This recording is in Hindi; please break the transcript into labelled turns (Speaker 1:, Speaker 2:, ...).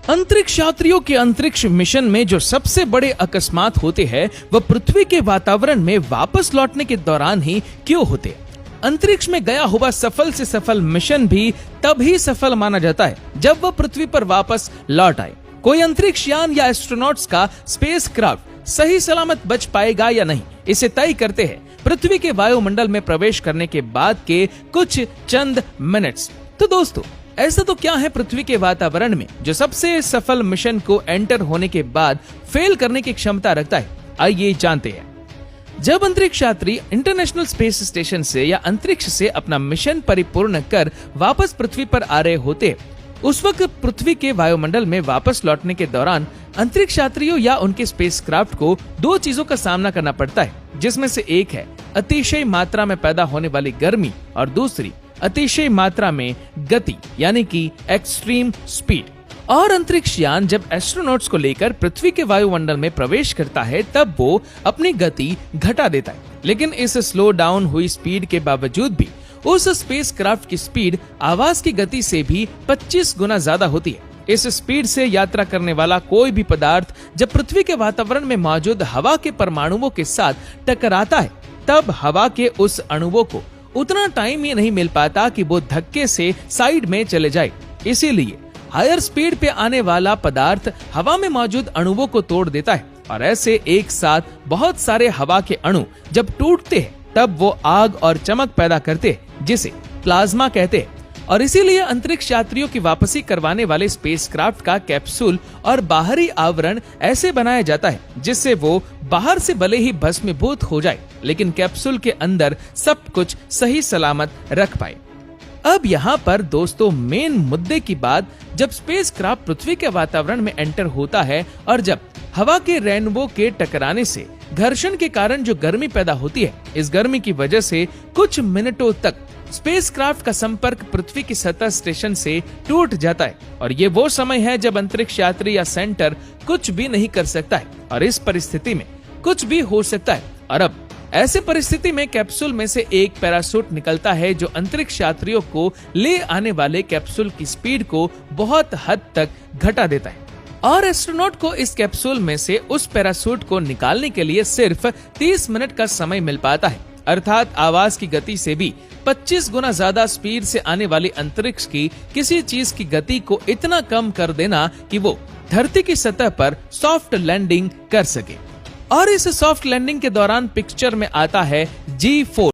Speaker 1: अंतरिक्ष यात्रियों के अंतरिक्ष मिशन में जो सबसे बड़े अकस्मात होते हैं वह पृथ्वी के वातावरण में वापस लौटने के दौरान ही क्यों होते हैं। अंतरिक्ष में गया हुआ सफल से सफल मिशन भी तब ही सफल माना जाता है जब वह पृथ्वी पर वापस लौट आए। कोई अंतरिक्ष यान या एस्ट्रोनॉट्स का स्पेसक्राफ्ट सही सलामत बच पाएगा या नहीं, इसे तय करते हैं पृथ्वी के वायुमंडल में प्रवेश करने के बाद के कुछ चंद मिनट्स। तो दोस्तों, ऐसा तो क्या है पृथ्वी के वातावरण में जो सबसे सफल मिशन को एंटर होने के बाद फेल करने की क्षमता रखता है, आइए जानते हैं। जब अंतरिक्ष यात्री इंटरनेशनल स्पेस स्टेशन से या अंतरिक्ष से अपना मिशन परिपूर्ण कर वापस पृथ्वी पर आ रहे होते, उस वक्त पृथ्वी के वायुमंडल में वापस लौटने के दौरान अंतरिक्ष यात्रियों या उनके स्पेसक्राफ्ट को दो चीजों का सामना करना पड़ता है, जिसमें से एक है अतिशय मात्रा में पैदा होने वाली गर्मी और दूसरी अतिशय मात्रा में गति यानी कि एक्सट्रीम स्पीड। और अंतरिक्ष यान जब एस्ट्रोनॉट्स को लेकर पृथ्वी के वायुमंडल में प्रवेश करता है तब वो अपनी गति घटा देता है, लेकिन इस स्लो डाउन हुई स्पीड के बावजूद भी उस स्पेसक्राफ्ट की स्पीड आवाज की गति से भी 25 गुना ज्यादा होती है। इस स्पीड से यात्रा करने वाला कोई भी पदार्थ जब पृथ्वी के वातावरण में मौजूद हवा के परमाणुओं के साथ टकराता है तब हवा के उस अणुओं को उतना टाइम ही नहीं मिल पाता कि वो धक्के से साइड में चले जाए। इसीलिए हायर स्पीड पे आने वाला पदार्थ हवा में मौजूद अणुओं को तोड़ देता है और ऐसे एक साथ बहुत सारे हवा के अणु जब टूटते हैं तब वो आग और चमक पैदा करते हैं, जिसे प्लाज्मा कहते हैं। और इसीलिए अंतरिक्ष यात्रियों की वापसी करवाने वाले स्पेसक्राफ्ट का कैप्सूल और बाहरी आवरण ऐसे बनाया जाता है जिससे वो बाहर से भले ही भस्मीभूत हो जाए लेकिन कैप्सूल के अंदर सब कुछ सही सलामत रख पाए। अब यहाँ पर दोस्तों मेन मुद्दे की बात, जब स्पेसक्राफ्ट पृथ्वी के वातावरण में एंटर होता है और जब हवा के रेनबो के टकराने से घर्षण के कारण जो गर्मी पैदा होती है, इस गर्मी की वजह से कुछ मिनटों तक स्पेसक्राफ्ट का संपर्क पृथ्वी की सतह स्टेशन से टूट जाता है और ये वो समय है जब अंतरिक्ष यात्री या सेंटर कुछ भी नहीं कर सकता है और इस परिस्थिति में कुछ भी हो सकता है। और अब ऐसे परिस्थिति में कैप्सूल में से एक पैराशूट निकलता है जो अंतरिक्ष यात्रियों को ले आने वाले कैप्सूल की स्पीड को बहुत हद तक घटा देता है और एस्ट्रोनॉट को इस कैप्सूल में से उस पैराशूट को निकालने के लिए सिर्फ 30 मिनट का समय मिल पाता है। अर्थात आवाज की गति से भी 25 गुना ज्यादा स्पीड से आने वाली अंतरिक्ष की किसी चीज की गति को इतना कम कर देना कि वो धरती की सतह पर सॉफ्ट लैंडिंग कर सके। और इस सॉफ्ट लैंडिंग के दौरान पिक्चर में आता है G4